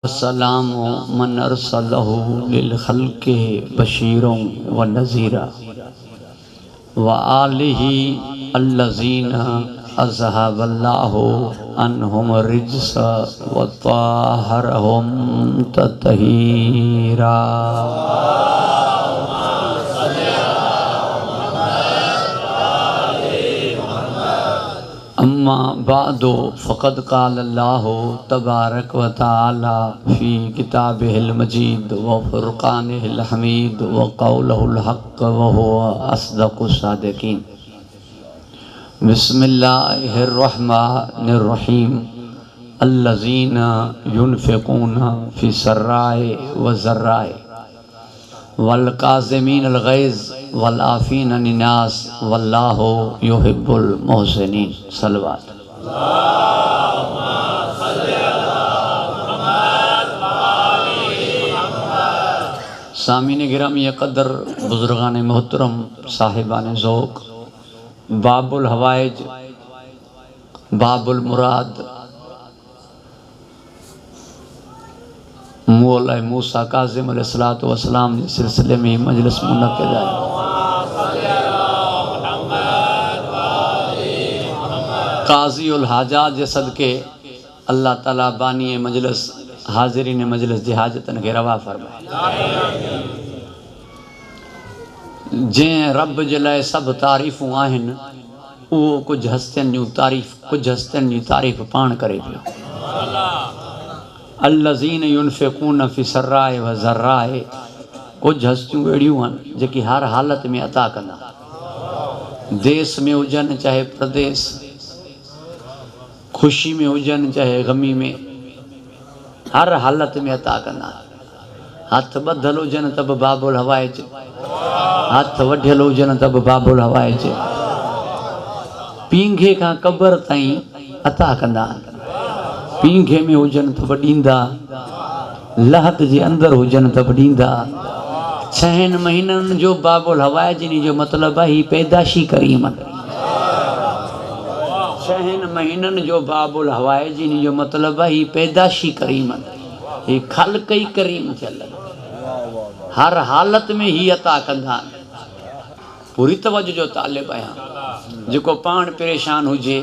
सलामु मन अरसलहु लिल खल्क़ि बशीरन व नज़ीरा व आलिहि अल्लज़ीना अज़हबल्लाहु अन्हुम रिज्स व ताहरहुम तत्हीरा। अम्मा बादो फ़क़द क़ालल्लाहु तबारक व तआला फ़ी किताबिहिल मजीद व फ़ुरक़ानिहिल हमीद व क़ौलुहुल हक़्क़ व हुवा अस्दक़ुस सादिक़ीन। बिस्मिल्लाहिर रहमानिर रहीम। अल्लज़ीना युनफ़िक़ूना फ़ी सर्राए व ज़र्राए वल काज़िमीनल ग़ैज़ वल आफ़ीना अनिन नास वल्लाहु युहिब्बुल मुहसिनीन। सलवात। सामीन गिरामी क़दर, बुज़ुर्गान मोहतरम, साहिबान ज़ौक़, बाबुल हवाइज, बाबुल मुराद, मौला मूसा काज़िम अलैहिस्सलातु वस्सलाम के सिलसिले में मजलिस मुनक़्क़िद है। काज़ी उल हाजात जे सदके अल्लाह ताला बानी मजलिस हाज़िरीन मजलिस जी हाजतन खे रवा फरमाए। जंहिं रब जे लाइ सभु तारीफ़ूं आहिनि उहो कुझु हस्तियुनि जी तारीफ़ पाण करे पियो। अल्लज़ीन युनफ़िक़ून फ़ी सर्राए व ज़र्राए, कुझु हस्तियूं अहिड़ियूं आहिनि जेकी हर हालत में अता कंदा। देश में हुजनि चाहे प्रदेश, ख़ुशी में हुजनि चाहे ग़मी में, हर हालत में अता कंदा। हथ ॿधल हुजनि त बि बाबुल हवाइज, हथ वढियल हुजनि त बि बाबुल हवाइज, पींघे खां क़बर ताईं अता कंदा। पींघे में हुजनि त बि ॾींदा, लहद जे अंदरि हुजनि त बि ॾींदा। 6 महीननि जो बाबुल हवाइज जो मतिलबु आहे ही पैदाशी करीम। 6 महीननि जो बाबुल हवाइज जो मतिलबु आहे ही पैदाशी करीम, ही ख़ल्क़ ई करीम थियल, हर हालत में ही अता कंदा। पूरी तवज्जो जो तालिब आहियां। जेको पाण परेशान हुजे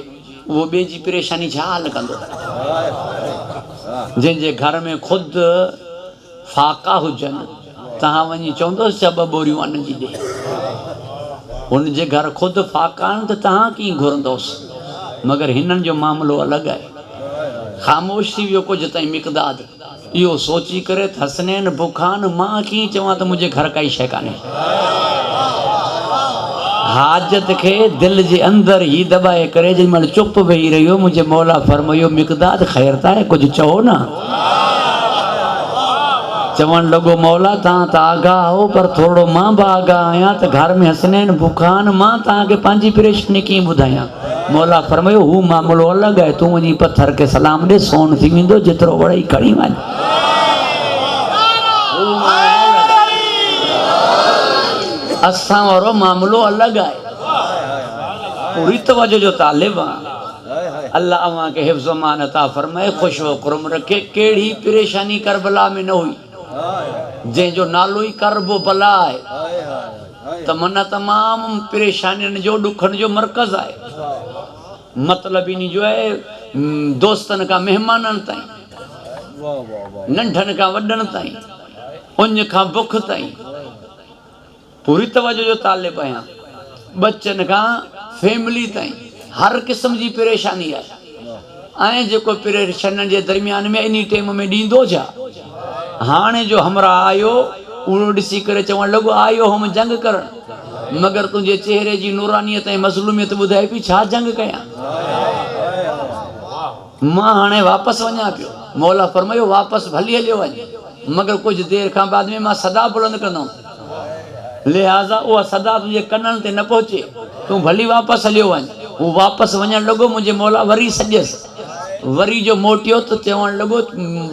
वो ॿिए जी परेशानी छा हल कंदो। जंहिंजे घर में ख़ुदि फाका हुजनि, तव्हां वञी चवंदोसि छा 2 बोरियूं अन्न जी ॾे। हुनजे घर ख़ुदि फाका आहिनि त तव्हां कीअं घुरंदोसि। मगर हिननि जो मामिलो अलॻि आहे। ख़ामोश थी वियो कुझु ताईं मिक़दाद, इहो सोची करे त हसनैन बुखान मां कीअं चवां त मुंहिंजे घर काई शइ कान्हे। हाजत के दिल जे अंदर ही दबाए करे जें महिल चुप वेही रहियो, मुझे मौला फरमायो मिक़दाद ख़ैर था है, कुछ चओ ना। चवण लॻो मौला तव्हां त आगाह हो, पर थोड़ो मां बि आगाह आहियां त घर में हसनैन बुखान, मां तव्हांखे पंहिंजी परेशानी कीअं ॿुधायां। मौला फरमायो हू मामिलो अलॻि आहे, तूं वञी पत्थर खे सलाम ॾे, सोन थी वेंदो, जेतिरो वड़े खणी वञ। असां वारो मामिलो अलॻि आहे। पूरी तवज्जो जो तालिब आहे। अल्लाह अव्हां के हिफ्ज़ मान अता फरमाए, खुश व खुरम रखे। कहिड़ी परेशानी करबला में न हुई जंहिंजो नालो ई करबो बला आहे, त मन तमाम परेशानियुनि जो ॾुखनि जो मर्कज़ आहे। मतिलब इन जो आहे दोस्तनि खां महिमाननि ताईं, नंढनि खां वॾनि ताईं, उञ खां बुख ताईं। पूरी तवज्जो जो तालिब आहियां। बच्चन खां फैमिली ताईं हर क़िस्म जी परेशानी आहे। ऐं जेको परेशानियुनि जे दरमियान में इन टाइम में ॾींदो छा। हाणे जो हमरा आयो उहो ॾिसी करे चवणु लॻो आयो हम जंग करणु, मगर तुंहिंजे चेहरे जी नूरानियत ऐं मज़लूमियत ॿुधाए पई छा जंग कयां। मां हाणे वापसि वञा पियो। मौला फरमायो वापसि भली हलियो वञ, मगर कुझु देरि खां बाद में मां सदा बुलंद कंदुमि, लिहाज़ा उहा सदा तुंहिंजे कननि ते न पहुचे, तूं भली वापसि हलियो वञ। हू वापसि वञणु लॻो, मुंहिंजे मौला वरी सॼसि, वरी जो मोटियो त चवणु लॻो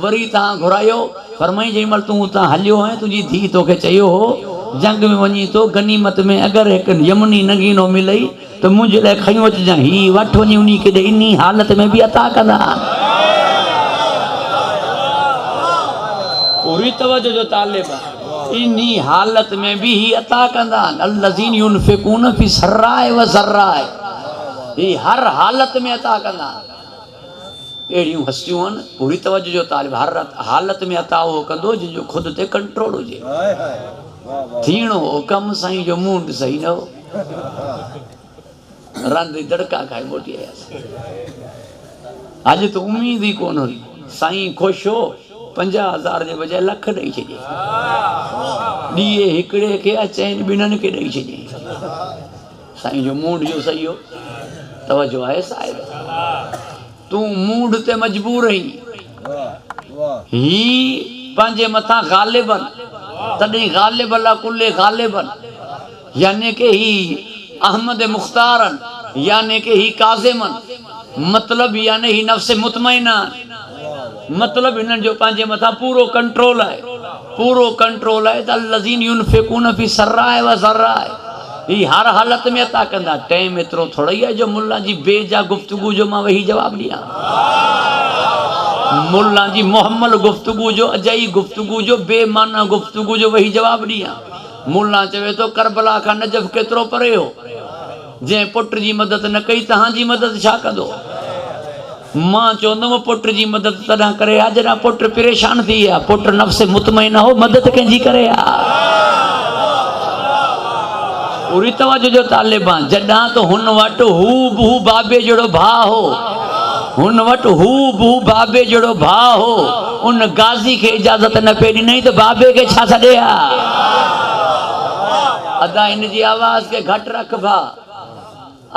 वरी तव्हां घुरायो। फरमाई जेॾी महिल तूं हुतां हलियो आहीं, तुंहिंजी धीउ तोखे चयो हो जंग में वञी तो गनीमत में अगरि हिकु यमनी नगीनो मिलई त मुंहिंजे लाइ खयूं अचिजांइ, ही वठि वञी उन खे इन हालत में बि अता कंदा। पूरी तवज्जो जो तालिब आहे इन्ही हालत में भी ही अता कंदा अल्लज़ीन युनफ़िक़ून फ़ी सर्राए व ज़र्राए ही हर हालत में अता कंदा अहिड़ियूं हस्तियूं आहिनि पूरी तवज्जो जो तालिब हर हालत में अता उहो कंदो जंहिंजो ख़ुदि ते कंट्रोल हुजे थीणो हो कमु साईं जो मूंड सही न हो रंध दड़का खाए मोटी आयासीं अॼु त उम्मीद ई कोन हुई साईं ख़ुशि हो 50,000 जे बजाए लख ॾेई छॾियईं ॾीए हिकिड़े खे चइनि ॿिन्हिनि खे ॾेई छॾियईं साईं जो मूड जो सही हो तवज्जो आहे साहिब तूं मूड ते मजबूर आहीं ही पंहिंजे मथां ग़ालिबन तॾहिं ग़ालिब अला कुल्ले ग़ालिबन यानी के ही अहमद मुख्तारन यानी के ही काज़िमन मतलब यानी ही नफ्स मुतमइना मतलब इन्हनि जो पंहिंजे मथां पूरो कंट्रोल आहे त अल्लज़ीन युनफ़िक़ून फ़ी सर्राए व ज़र्राए ही हर हालत में अता कंदा टाइम एतिरो थोड़ी आहे जो मुल्ला जी बेजा गुफ्तगू जो मां वेही जवाब ॾियां मुल्ला जी मुहम्मल गुफ्तगू जो अजाई गुफ्तगू जो बेमाना गुफ्तगू जो वेही जवाब ॾियां मुल्ला चवे तो करबला खां नजफ़ केतिरो परे हो जंहिं पुट जी मदद न कई तव्हांजी मदद छा कंदो मां चवंदुमि पुट जी मदद तॾहिं करे आ जॾहिं पुट परेशान थी विया पुट नफ़्स मुतमइना हो मदद कंहिंजी करे आ पूरी तवज्जो जो तालिब आहे जॾहिं त हुन वटि हू बहू बाबे जहिड़ो भाउ हो हुन वटि हू बहू बाबे जहिड़ो भाउ हो उन गाज़ी खे इजाज़त न पई ॾिनई त बाबे खे छा छॾे आ अदा हिन जी आवाज़ खे घटि रख भा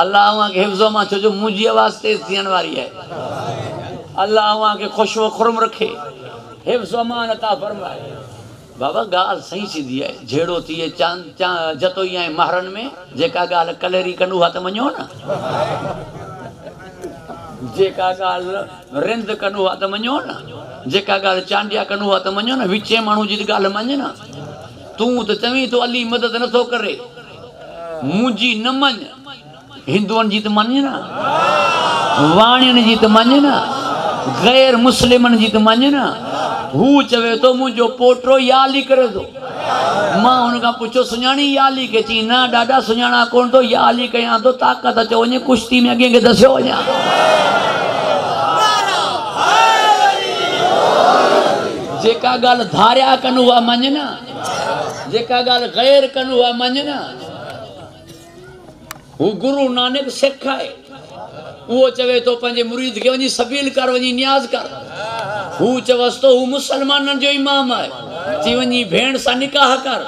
अल्लाह अव्हां खे हिफ़्ज़ो मां छो जो मुंहिंजी आवाज़ तेज़ थियण वारी आहे अल्लाह अव्हां खे ख़ुशो खुरम रखे हिफ़्ज़ो अमान अता फ़रमाए बाबा ॻाल्हि सही सिधी आहे जहिड़ो थिए जतो ई आहे महरनि में जेका ॻाल्हि कलेरी कनि उहा त मञो न जेका ॻाल्हि रिंद कनि उहा त मञो न जेका ॻाल्हि चांडिया कनि उहा त मञो न विचे माण्हू जी त ॻाल्हि मञ न तूं त चवीं तो अली मदद नथो करे मुंहिंजी न मञ हिंदुअनि जी त मञ न वाणियुनि जी त मञ न गैर मुस्लिमनि जी त मञ न हू चवे तो मुंहिंजो पोटो याली करे थो मां हुन खां पुछो सुञाणी याली खे चई न ॾाढा सुञाणा कोन थो याली कयां थो ताक़त अचो वञे कुश्ती में अॻे खे दसियो वञा जेका ॻाल्हि धारिया कनि उहा मञ न जेका ॻाल्हि गैर कनि उहा मञ न हू गुरु नानक सेखाए उहो चवे थो पंहिंजे मुरीद खे वञी सबील कर वञी न्याज़ कर हू चवसि थो हू मुसलमाननि जो इमाम आहे चई वञी भेण सां निकाह कर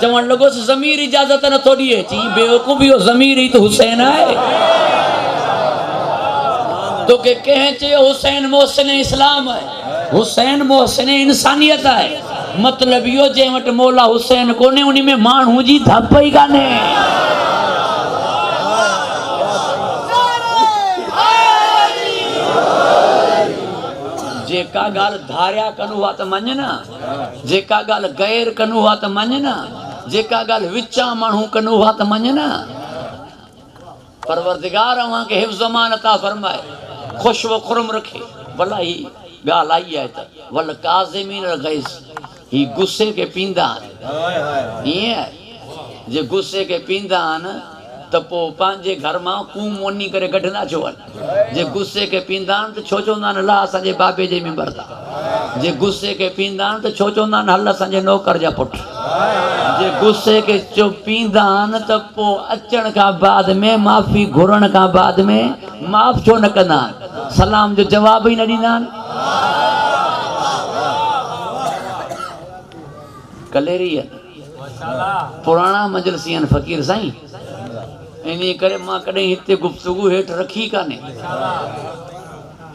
चवणु लॻोसि ज़मीर इजाज़त नथो ॾिए चई बेवकूफ़ इहो ज़मीर ई त हुसैन आहे तोखे कंहिं चयो हुसैन मोहसिन इस्लाम आहे हुसैन मोहसिन इंसानियत आहे मतिलबु इहो जंहिं वटि मौला हुसैन कोन्हे उन में माण्हू जी धप ई कान्हे जेका ॻाल्हि धारिया कनि उहा त मञ न जेका ॻाल्हि गैर कनि उहा त मञ न जेका ॻाल्हि विचा माण्हू कनि उहा त मञ न परवरदिगार अव्हां खे हिफ़्ज़ अमान अता फ़रमाए ख़ुश व खुरम रखे भला ही ॻाल्हि आई आहे त वल काज़िमीन अल ग़ैज़ ही गुस्से खे पींदा आहिनि ईअं जे गुस्से खे पींदा आहिनि त पोइ पंहिंजे घर मां कूम वञी करे कढंदा छो आहिनि जे गुस्से खे पींदा आहिनि त छो चवंदा आहिनि अलाह असांजे बाबे जे मेंबर था जे गुस्से खे पींदा आहिनि त छो चवंदा आहिनि हल असांजे नौकर जा पुट जे गुस्से खे चो पींदा आहिनि त पोइ अचण खां बाद में माफ़ी घुरण खां बाद में माफ़ छो न कंदा आहिनि सलाम जो जवाब ई न ॾींदा आहिनि कलेरी पुराणा मजलिसी आहिनि फ़क़ीर साईं इन करे मां कॾहिं हिते गुफ्तगू हेठि रखी कान्हे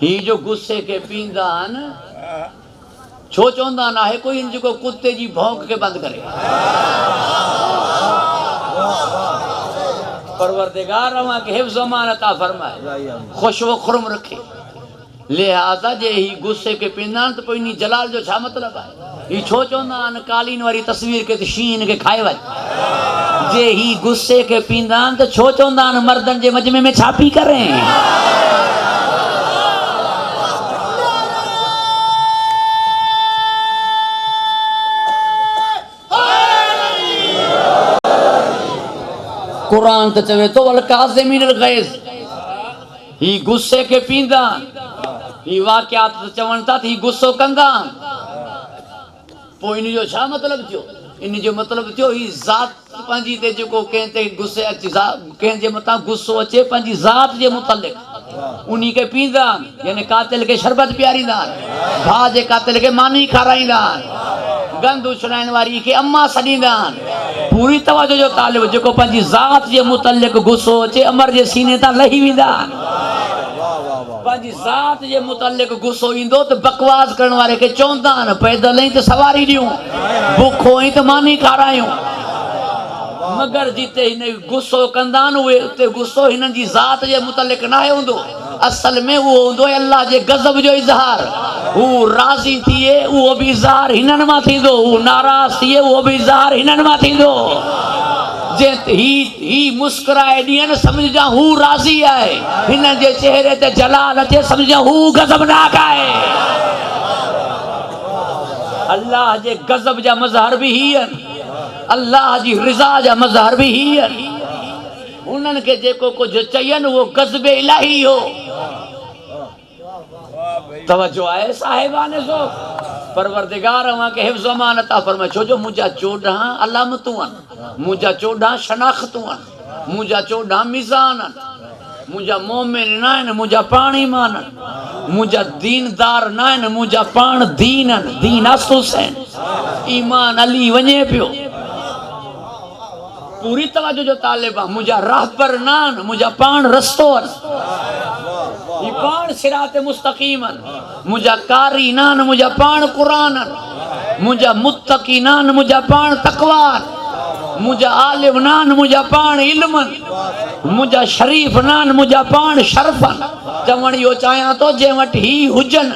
ही जो गुस्से खे पींदा आहिनि छो चवंदा आहिनि आहे कोई जेको कुते जी भौंक खे बंदि करे परवरदिगार अव्हां खे हिफ़्ज़ अमान अता फ़रमाए ख़ुश व खुरम रखे लिहाज़ा जे ही गुस्से खे पींदा आहिनि त पोइ इन जलाल जो छा मतिलबु आहे ही छो चवंदा आहिनि कालीन वारी तस्वीर खे त शीन खे खाए वञ जे ही गुस्से खे पींदा आहिनि त छो चवंदा आहिनि मर्दनि जे मजमे में छा पी करे कुरान तो चवे तो वल काज़िमीनल गैज़, ही गुस्से के पींदा, ही वाक़ियात तो चवण था ही गुस्सो कंदा। पोइ इन जो छा मतलब थियो? इन जो मतलब थियो ही ज़ात पंहिंजी ते जेको कंहिं ते गुस्से अचे, कंहिं जे मथां गुस्सो अचे पंहिंजी ज़ात जे मुतलिक़ उन्हीं के पींदा, यानी कातिल के शरबत पियारींदा, भाउ जे कातिल के मानी खाराईंदा, गंद उछलाइण वारी के अम्मा सॾींदा। पूरी तवजो जो तालिब जेको पंहिंजी ज़ात जे मुतलिक़ गुस्सो अचे अमर जे सीने तां लही वेंदा। पंहिंजी ज़ात जे मुतलिक़ गुस्सो ईंदो त बकवास करण वारे खे चवंदा आहिनि पैदल ई त सवारी ॾियूं, बुखो ई त मानी खारायूं। मगर जिते हिन गुस्सो कंदा आहिनि उहे उते गुस्सो हिननि जी ज़ात जे मुतलिक़ न आहे हूंदो, असल में उहो हूंदो अल्लाह जे गज़ब जो इज़हार। हू राज़ी थिए उहो बि इज़हार हिननि मां थींदो, हू नाराज़ थिए उहो बि इज़हार हिननि मां थींदो। जे ही मुस्कुराए ॾियनि सम्झजां हू राज़ी आहे, हिन जे चेहरे ते जलाल अचे सम्झजां हू गज़बनाक आहे। अल्लाह जे गज़ब जा मज़हर बि ही आहिनि, अल्लाह जी रिज़ा जा मज़हर बि ही आहिनि। उन्हनि खे जेको कुझु चयनि उहो गज़बे इलाही हो। तवज्जो आहे साहिबाने सो परवरदिगार अवां खे हिफ्ज़ अमान अता फरमाए, छो जो मुंहिंजा 14 अलामतूं आहिनि, मुंहिंजा 14 शनाख़तूं आहिनि, मुंहिंजा 14 मीज़ान आहिनि। मुंहिंजा मोमिन न आहिनि, मुंहिंजा पाण ईमान आहिनि, मुंहिंजा दीनदार न आहिनि, मुंहिंजा पाण दीन आहिनि, दीन असूस आहिनि, ईमान अली वञे पियो। पूरी तवज्जो जो तालिब आहे, मुंहिंजा रहबर न आहिनि, मुंहिंजा पाण रस्तो आहिनि, ही पाण सिरात मुस्तक़ीम आहिनि। मुंहिंजा कारी न आहिनि, मुंहिंजा पाण क़ुरान आहिनि, मुंहिंजा मुत्तक़ी न आहिनि, मुंहिंजा पाण तक़वा आहिनि, मुंहिंजा आलिम न आहिनि, मुंहिंजा पाण इल्म आहिनि, मुंहिंजा शरीफ़ न आहिनि, मुंहिंजा पाण शर्फ़ आहिनि। चवण इहो चाहियां थो जंहिं वटि ही हुजनि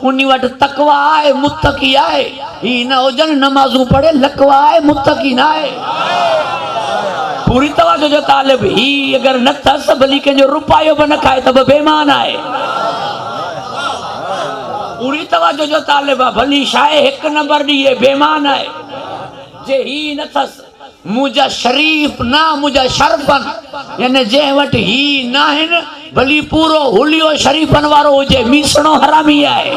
उन वटि तक़वा आहे, मुत्तक़ी आहे। ही न हुजनि नमाज़ूं पढ़े लकवा आहे, मुत्तक़ी न आहे। पूरी तवज्जो जो तालिब ही अगर न अथसि भली कंहिंजो रुपयो बि न खाए त बि बेईमान आहे। पूरी तवज्जो जो तालिब आहे, भली शाये 1 नंबर ॾिए बेईमान आहे। जे ही न अथसि मुंहिंजा शरीफ़ न मुंहिंजा शर्फ़न, यानी जंहिं वटि ही न आहिनि भली पूरो हुलियो शरीफ़न वारो हुजे मीसणो हरामी आहे।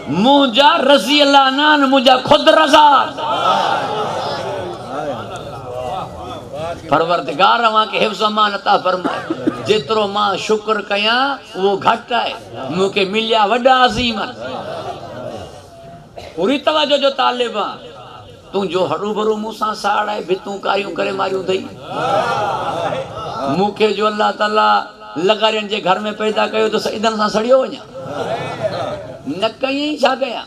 मुंहिंजा रज़ी अल्लाह नान, मुंहिंजा खुद रज़ा। परवरदिगार अवां खे हिफ्ज़ अमान अता फरमाए, जेतिरो मां शुक्र कयां उहो घटि आहे, मूंखे मिलिया वॾा अज़ीम आहिनि। पूरी तवज्जो जो तालिब आहे, तुंहिंजो हरू भरू मूंसां साड़ आहे, भितूं कारियूं करे मारियूं अथई। मूंखे जो अल्लाह ताला लॻारियुनि जे घर में पैदा कयो त ईंधन सां सड़ियो वञा, न कयईं छा कयां?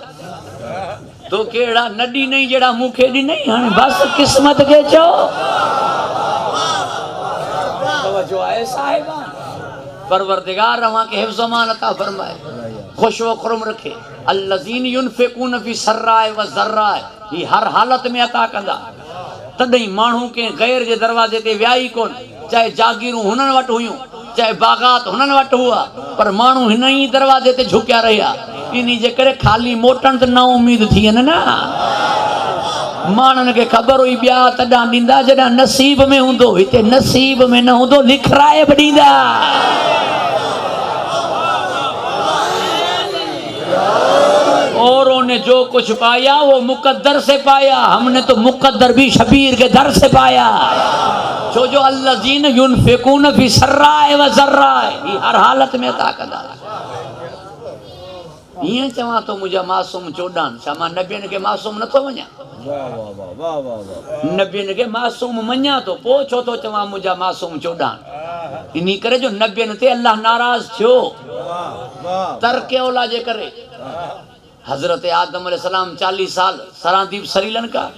तो कहिड़ा न ॾिनई जहिड़ा मूंखे ॾिनई, हाणे बसि क़िस्मत खे चओ। तवज्जो आहे साहिबान, परवरदिगार अवां खे हिफ्ज़ अमान अता फरमाए, खुश व खुरम रखे। अल्लज़ीन युनफ़िक़ून फ़ी सर्राए व ज़र्राए, ही हर हालत में अता कंदा। तॾहिं माण्हू कंहिं गैर जे दरवाज़े ते विया ई कोन, चाहे जागीरूं हुननि वटि हुयूं, चाहे बाग़ात हुननि वटि हुआ, पर माण्हू हिन ई दरवाज़े ते झुकिया रहिया। इन जे करे ख़ाली मोटनि त ना उम्मीद थी वञे न। माण्हुनि खे ख़बर हुई ॿिया तॾां ॾींदा जॾहिं नसीब में हूंदो, हिते नसीब में न हूंदो लिखराए बि ॾींदा। और उन्हें जो कुछ पाया वो मुकद्दर से पाया, हमने तो मुकद्दर भी शबीर के दर से पाया। छो जो अल्लज़ीन युनफ़िक़ून फ़ी सर्राए व ज़र्राए, ही हर हालत में अता कंदा। ईअं चवां तो मुंहिंजा मासूम 14, छा मां नबियनि खे मासूम नथो मञां? नबियनि खे मासूम मञां तो, पोइ छो थो चवां मुंहिंजा मासूम 14? इन करे जो नबियनि ते अल्लाह नाराज़ थियो तर्क औला जे करे। हज़रत आदम अलैहिस्सलाम 40 साल सरादीप सरीलन का,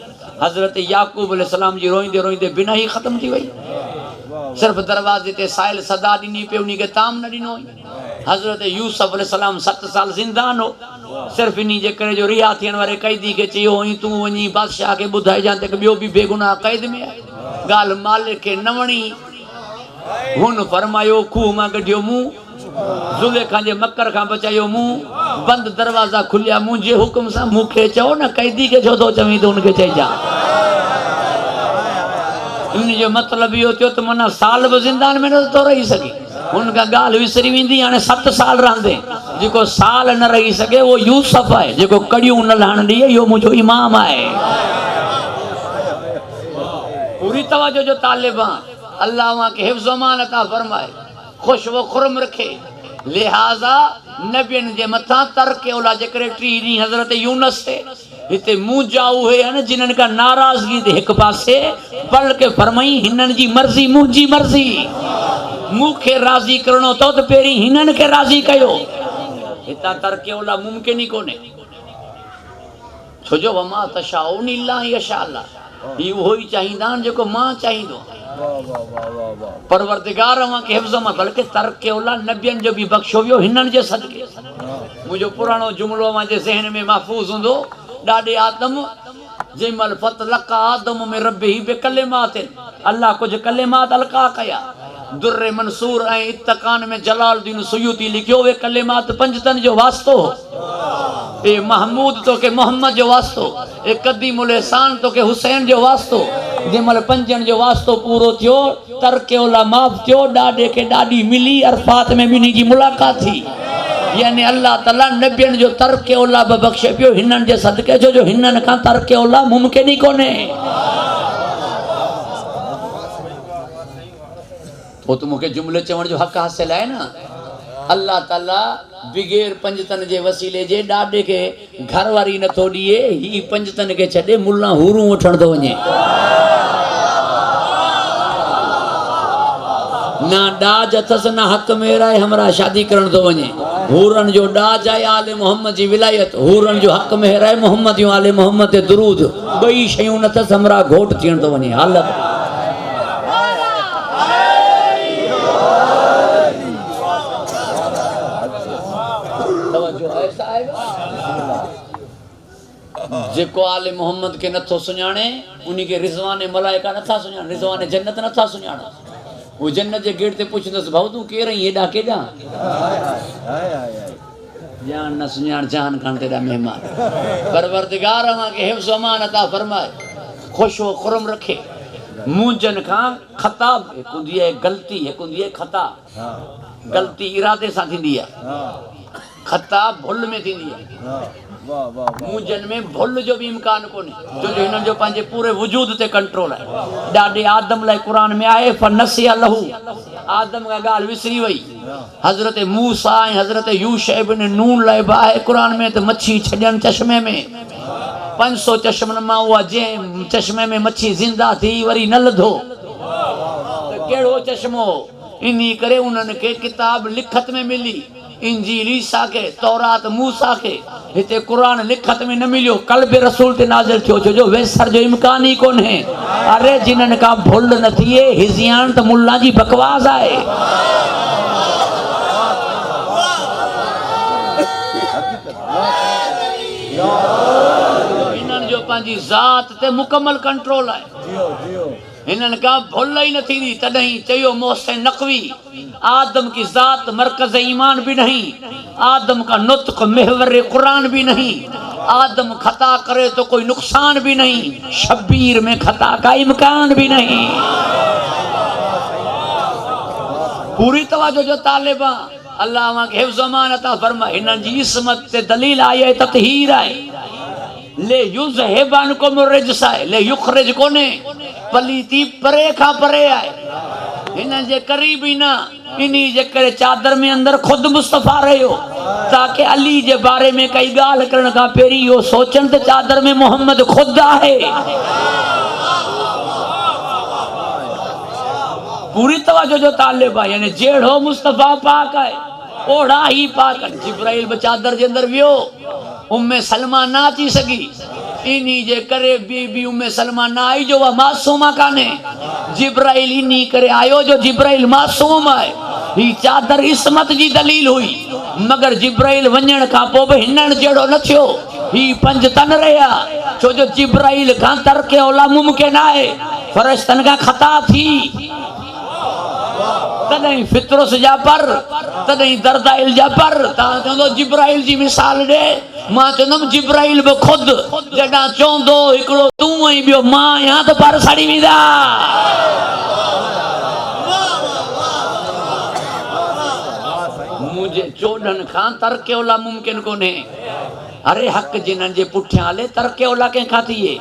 हज़रत याकूब अलैहिस्सलाम जी रोईंदे रोईंदे बिना ही ख़त्म थी वई। सिर्फ़ दरवाजे ते साहिल सदा ॾिनी पे, उन खे ताम न ॾिनो। हज़रत यूसुफ अलैहिस्सलाम 7 साल ज़िंदान हो, सिर्फ़ इन जे करे जो रिहा थियण वारे कैदी खे चयो हुई तूं वञी बादशाह खे ॿुधाइजांइ त ॿियो बि बेगुनाह क़ैद में आहे। ॻाल्हि मालिक खे न वणी, हुन फरमायो खूह मां कढियो मुंहुं, ज़ुलेखा जे मकर खां बचायो मुंहुं, बंद दरवाजा खुलिया मुझे हुक्म से मुखे चो न कैदी के छो तो चवी तो उनके चईजा इन जो मतलब यो थियो तो मना साल ब जिंदान में न तो रही सके उनका गाल विसरी वेंदी हाणे 7 साल रहंदे जेको साल न रही सके वो यूसुफ है जेको कड़ियूं न लहण दी यो मुझो इमाम है पूरी तवज्जो जो तालिबां अल्लाह वहां के हिफ्ज़ अमान अता फरमाए खुश व खुरम रखे लिहाजा नबियन जे मथा तरक ओला जेकरे 3 दी हजरत यूनुस से इते मुजा हुए हैं जिनन का नाराजगी दे एक पासे बल्कि फरमाई हिनन जी मर्जी मुजी मर्जी मुखे राजी करणो तो पेरी हिनन के राजी कयो इता तरके ओला मुमकिन ही कोने छोजो वमा तशाउन इल्ला यशाअल्लाह ई वो ही चाहिदा जेको मां चाहिदो परवरदिगार वहां के हिफ्ज़ में बल्कि तरके ओला नबियन जो भी बख्शो वियो हिनन जे सदके मुजो पुरानो जुमलो वहां जे ज़हन में महफूज हुंदो डाडे आदम जेमल फतलका आदम में रब्बी बिकलिमात अल्लाह कुछ कलिमात अलका कया दुर्रे मंसूर ऐं इत्तकान में जलालुद्दीन सुयूती लिखियो वे कलिमात पंजतन जो वास्तो ए महमूद तो के मोहम्मद जो वास्तो ए कदीमुल एहसान तो के हुसैन जो वास्तो जेमल पंजन जो वास्तो पूरो थियो तरके ओला माफ थियो डाडे के डाडी मिली अरफात में बिनी जी मुलाकात थी यानी अल्लाह ताला नबियन जो तरके ओला बख्शे पियो हिनन जे सदके जो हिनन का तरके ओला मुमकिन ही कोने तो तुमके जुमले चवण जो हक हासिल है ना अल्लाह ताला बिगैर पंजतन जे वसीले जे डाडे के घरवारी न थो दिए ही पंजतन के छडे मुल्ला हुरू उठण तो वने ना डाज अथस ना हक मेरा है हमरा शादी करण तो वने हुरन जो डाज है आले मोहम्मद जी विलायत हुरन जो हक मेरा है मोहम्मद जो आले मोहम्मद ते दुरूद बई शयूं न थस हमरा घोट थियण तो वने हालत जेको आले मोहम्मद के नथो सुञाणे उन्हीं के रिजवाने मलाइका नथा सुञाणे रिजवाने जन्नत नथा सुञाणे वो जन्नत जे गेट ते पुछंदस भाऊ तू केर रही एडा केडा जान न सुञाण जान कान तेरा मेहमान परवरदिगार वहां के हिफ्ज़ अमान अता फरमाए खुश व खुरम रखे मुंजन का खताब एक हुंदी है गलती एक हुंदी है खता गलती इरादे सां थींदी है खता भुल में थींदी है मुंजन में भुल जो भी इम्कान कोने जो हिनन जो पांजे पूरे वजूद ते कंट्रोल है डाडे आदम लाई कुरान में आए फनसिया लहू आदम का गाल विसरी वई हजरत मूसा ऐं हजरत यूशा इब्न नून लाई बाए कुरान में तो मच्छी छडन चश्मे में 500 चश्मन मां हुआ जे चश्मे में मच्छी जिंदा थी वरी न लधो तो केड़ो चश्मो इन्हीं करे उन्हनि के किताब लिखत में मिली इंजील ईसा के तौरात मूसा के हिते कुरान लिखत में न मिलियो कल्ब रसूल ते नाज़िल थियो जो वेसर जो इम्कान ही कोन है अरे जिनन का भुल न थिए हिजियान त मुल्ला जी बकवास आए इनन जो पांजी जात ते मुकम्मल कंट्रोल है हिनन का भुल ही न थी तदहीं चयो मोहसिन नकवी आदम की जात मरकज ईमान भी नहीं आदम का नुत्क महवर कुरान भी नहीं आदम खता करे तो कोई नुकसान भी नहीं शब्बीर में खता का इम्कान भी नहीं पूरी तवज्जो जो तालिबां अल्लाह वहां के हिफ्ज़ अमान अता फरमाए हिनन जी इस्मत ते दलील आई है ततहीर है ले युज़हिबन को मुरजसा है ले युखरिज कोने पलीती परे का परे आए हिनन जे करीब ही ना इन्हीं जे करे चादर में अंदर खुद मुस्तफा रहियो ताकि अली जे बारे में कई गाल करण का पेरी यो सोचन ते चादर में मोहम्मद खुद आहे पूरी तवज्जो जो तालिब है यानी जेड़ो मुस्तफा पाक है ओढ़ा ही पाक जिब्राइल ब चादर जे अंदर वियो उम्मे सलमा ना थी सगी इन्हीं जे करे बीबी उम्मे सलमा ना आई जो वह मासूमा काने जिब्राइल इन्हीं करे आयो जो जिब्राइल मासूम है ही चादर इस्मत जी दलील हुई मगर जिब्राइल वञण का पो भी हिनन जेड़ो न थियो ही पंज तन रहा छो जो जिब्राइल का तरके ओला मुमकिन है फरिश्तन का खता थी तॾहिं फितरस जा पर तॾहिं दरदाइल जा पर तव्हां चवंदो जिब्राइल जी मिसाल ॾे मां चवंदुमि जिब्राइल बि ख़ुदि जॾहिं चवंदो हिकिड़ो तूं ऐं ॿियो मां आहियां त पर सड़ी वेंदा मुंहिंजे चोॾहनि खां तरके ओला मुमकिन कोन्हे अरे हक़ जिन्हनि जे पुठियां हले तरके ओला कंहिंखां थिए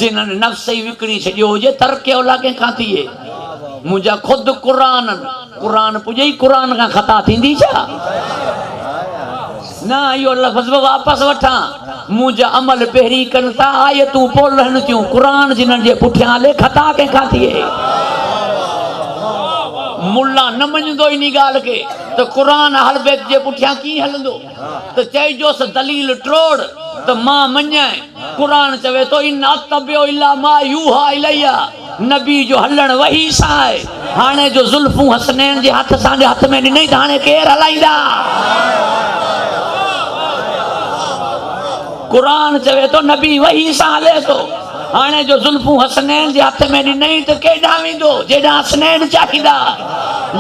जिन्हनि नफ़्स ई विकिणी छॾियो हुजे तरके ओला कंहिंखां थिए मुंहिंजा ख़ुदि क़ुरान पुॼे ई क़ुरान खां ख़ता थींदी छा न इहो लफ़्ज़ वापसि वठां मुंहिंजा अमल पहिरीं कनि था आयतूं पोइ रहनि थियूं क़ुरान जिन्हनि जे पुठियां हले ख़ता कंहिंखां थिए मुल्ला न मञंदो इन ॻाल्हि खे त क़ुरान हलबे जे पुठियां कीअं हलंदो त चइजोसि दलील ट्रोड़ त मां मञां क़ुरान चवे थो इन अतबियो इल्ला मा यूहा इलैया नबी जो हलण वही सां आहे हाणे जो ज़ुल्फूं हसनैन जे हथ असांजे हथ में ॾिनई त हाणे केरु हलाईंदा क़ुरान चवे थो नबी वही सां हले थो हाणे जो ज़ुल्फूं हसनैन जे हथ में ॾिनई त केॾांहुं वेंदो जेॾांहुं हसनैन चाहींदा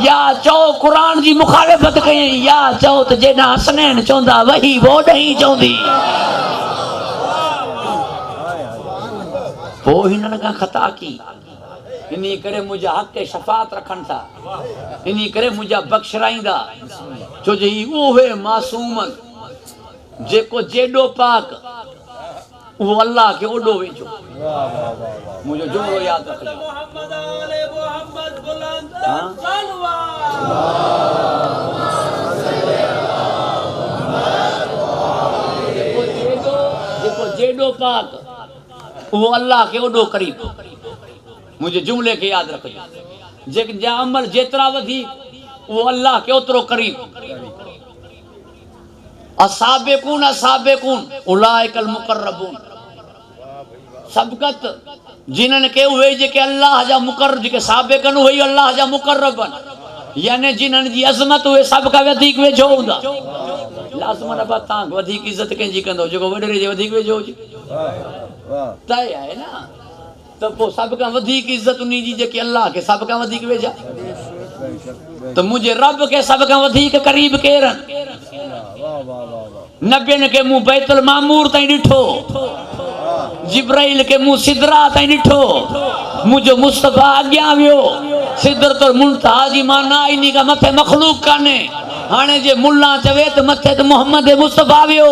या चओ क़ुरान जी मुखालिफ़त कयईं या चओ त जेॾांहुं हसनैन चवंदा वही वो ॾही चवंदी पोइ हिननि खां ख़ता की इन करे मुंहिंजा हक़ शफ़ात रखनि था इन करे मुंहिंजा बख़्शराईंदा छो जो ही उहे मासूमनि जेको जेॾो पाक वो अल्लाह के ओडो वेचो मुझे जुमलो याद रखजो जेको जेडो पाक वो अल्लाह के ओडो करीब मुझे जुमले के याद रखजो जे जा अमल जेतरा वधी वो अल्लाह के ओतरो करीब असाबिकून उलाइकल मुक़र्रबून सबकत जिन्हनि के उहे जेके अल्लाह जा मुक़र्रब जेके साबिकन उहे अल्लाह जा मुक़र्रबन यानी जिन्हनि जी अज़मत उहे सभ खां वधीक वेझो हूंदा लाज़मन बा तव्हां वधीक इज़त कंहिंजी कंदो जेको वॾेरे जे वधीक वेझो हुजे तय आहे न त पोइ सभ खां वधीक इज़त उन जी जेके अल्लाह खे सभ खां वधीक वेझा त मुंहिंजे रब खे सभ खां वधीक क़रीब केरु नबियनि खे मूं बैतुल मामूर ताईं ॾिठो जिब्राइल खे मूं सिदरा ताईं ॾिठो मुंहिंजो मुस्तफ़ा अॻियां वियो सिदरतुल मुंतहा जी माना इन खां मथे मख़लूक कान्हे हाणे जे मुल्ला चवे त मथे त मोहम्मद मुस्तफ़ा वियो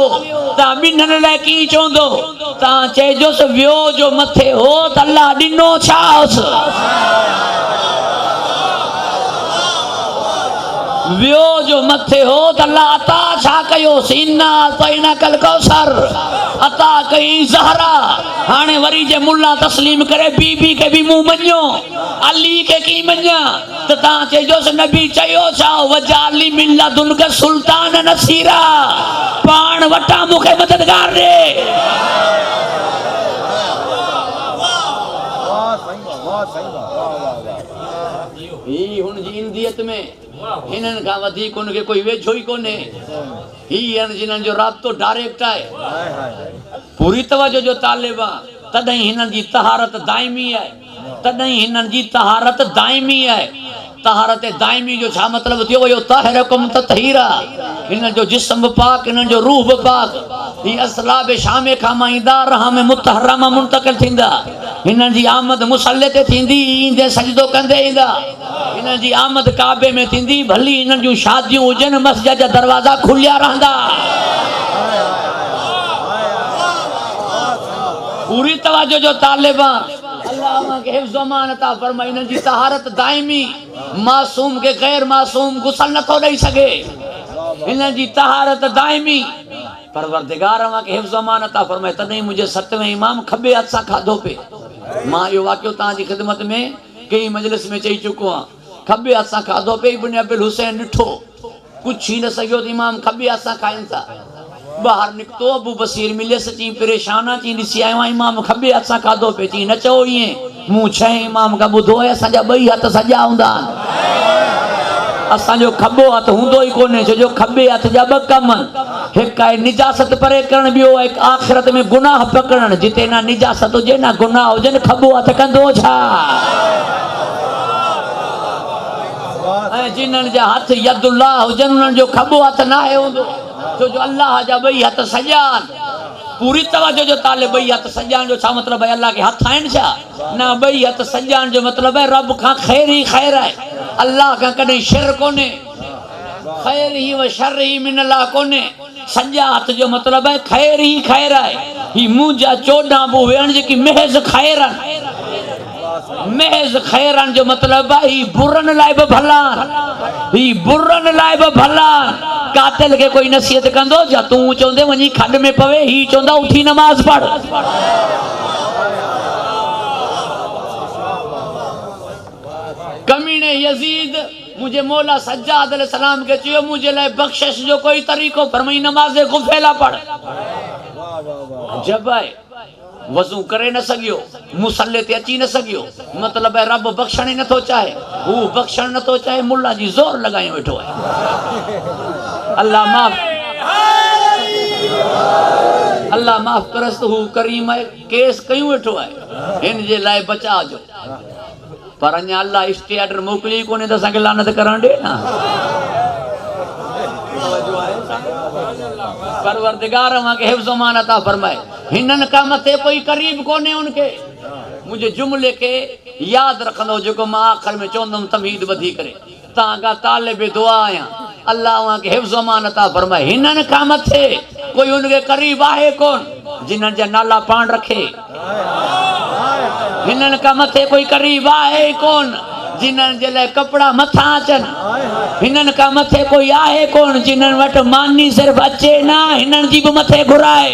तव्हां ॿिन्हिनि लाइ कीअं चवंदो तव्हां चइजोसि वियो जो मथे हो त अल्लाह ॾिनो छा होसि वियो जो मथे हो त अल्लाह अता छा कयोसि इन्ना अतैनाकल कौसर अता कई ज़हरा हाणे वरी जे मुल्ला तस्लीम करे बीबी के भी मूं मञियो अली के की मञा त तव्हां चइजोसि नबी चयो छा वजाली मिन लदुनका सुल्तान नसीरा पाण वटां मूंखे मददगार ॾे ही हुन जी इंदियत में हिननि खां वधीक उनखे कोई वेझो ई कोन्हे ही जिन्हनि जो राब्तो डायरेक्ट आहे पूरी तवजो जो तालिब आहे तॾहिं हिननि जी तहारत दाइमी आहे तॾहिं हिननि जी तहारत दाइमी आहे तहारत दाइमी जो छा मतिलबु थियो यो ताहिरकुम ततहीरा हिननि जो जिस्म पाक हिननि जो रूह बि पाक ही असलाब शामे खां मां ईंदा रहा में मुतहरमा मुंतकिल थींदा हिननि जी आमद मुसल्ले ते थींदी ईंदे सजदो कंदे ईंदा हिननि जी आमद काबे में थींदी भली हिननि जूं शादियूं हुजनि मस्जिद जा दरवाज़ा खुलिया रहंदा पूरी तवज्जो जो तालिब अल्लाह के हिफ्ज़ अमान अता फरमाए हिननि जी तहारत दाइमी मासूम के गैर मासूम गुसल नथो ॾेई सघे हिननि जी तहारत दाइमी परवरदिगार के हिफ्ज़ अमान अता फरमाए तॾहिं मुंहिंजे सतवें इमाम खॿे हथ सां खाधो पे मां इहो वाक़ियो तव्हांजी ख़िदमत में कई मजलिस में चई चुको आहियां खॿे हथ सां खाधो पे इब्न अबिल हुसैन ॾिठो कुझु ई न सघियो त इमाम खॿे हथ सां खाइनि था ॿाहिरि निकितो अबू बसीर मिलियसि चई परेशान आहे चई ॾिसी आयो आहियां इमाम खॿे हथ सां खाधो पे चई न चओ ईअं मूं छह इमाम खां ॿुधो आहे असांजा ॿई हथ सॼा हूंदा आहिनि असांजो खॿो हथ हूंदो ई कोन्हे छो जो खॿे हथ जा ॿ कम आहिनि हिकु आहे निजासत परे करणु ॿियो आहे आख़िरत में गुनाह पकड़णु जिते ना निजासत हुजे ना गुनाह हुजनि खॿो हथ कंदो छा जिन्हनि जा हथ यदुल्लाह हुजनि उन्हनि जो खॿो हथ न आहे हूंदो छो जो अल्लाह जा ॿई हथ सॼा आहिनि पूरी तवजो जो ताले ॿई हथ सॼा जो छा मतिलबु आहे अल्लाह के हथ आहिनि छा न ॿई हथ सॼा जो मतिलबु आहे रब खां ख़ैर ई ख़ैर आहे अल्लाह खां कॾहिं शर कोन्हे ख़ैर ही व शर ही मिन अल्लाह कोन्हे सॼा हथ जो मतिलबु आहे ख़ैर ही ख़ैर आहे ही मुंहिंजा 14 बो वेहण जेकी महज़ ख़ैर आहिनि महज़ ख़ैर आहिनि जो मतिलबु आहे ही बुरनि लाइ बि भला ही बुरनि लाइ बि भला कातिल के कोई नसीहत कंदो जा तू चवंदे वञी खॾ में पवे ही चवंदा उठी नमाज़ पढ़ कमीने यजीद मुझे मौला सज्जाद अलैहिस्सलाम के चयो मुझे लाइ बख्शिश जो कोई तरीको फरमाई नमाज़ गुफेला पढ़ जब आहे वज़ू करे न सघियो मुसल्ले ते अची न सघियो मतिलबु आहे रब बख़्शण ई नथो चाहे हू बख़्शण नथो चाहे मुल्ला जी ज़ोर लॻाए वेठो आहे अल्लाह माफ़ करस त हू करीम आहे केस कयूं वेठो आहे हिन जे लाइ बचा जो पर अञा अल्लाह स्टे ऑर्डर मोकिली कोन्हे त असांखे लानत करण ॾे न परवरदिगार मांखे हिफ्ज़ अमान अता फरमाए हिननि खां मथे कोई करीब कोन्हे उनखे मुंहिंजे जुमिले खे यादि रखंदो जेको मां आख़िर में चवंदुमि तमीद ॿधी करे तव्हां खां तालिब दुआ आहियां अल्लाह उनखे हिफ्ज़ अमान अता फरमाए हिननि खां मथे कोई उनखे करीब आहे कोन जिन्हनि जा नाला पाण रखे हिननि खां मथे कोई करीब आहे कोन जिन्हनि जे लाइ कपिड़ा मथां अचनि हिननि खां मथे कोई आहे कोन जिन्हनि वटि मानी सिर्फ़ु अचे न हिननि जी बि मथे घुराए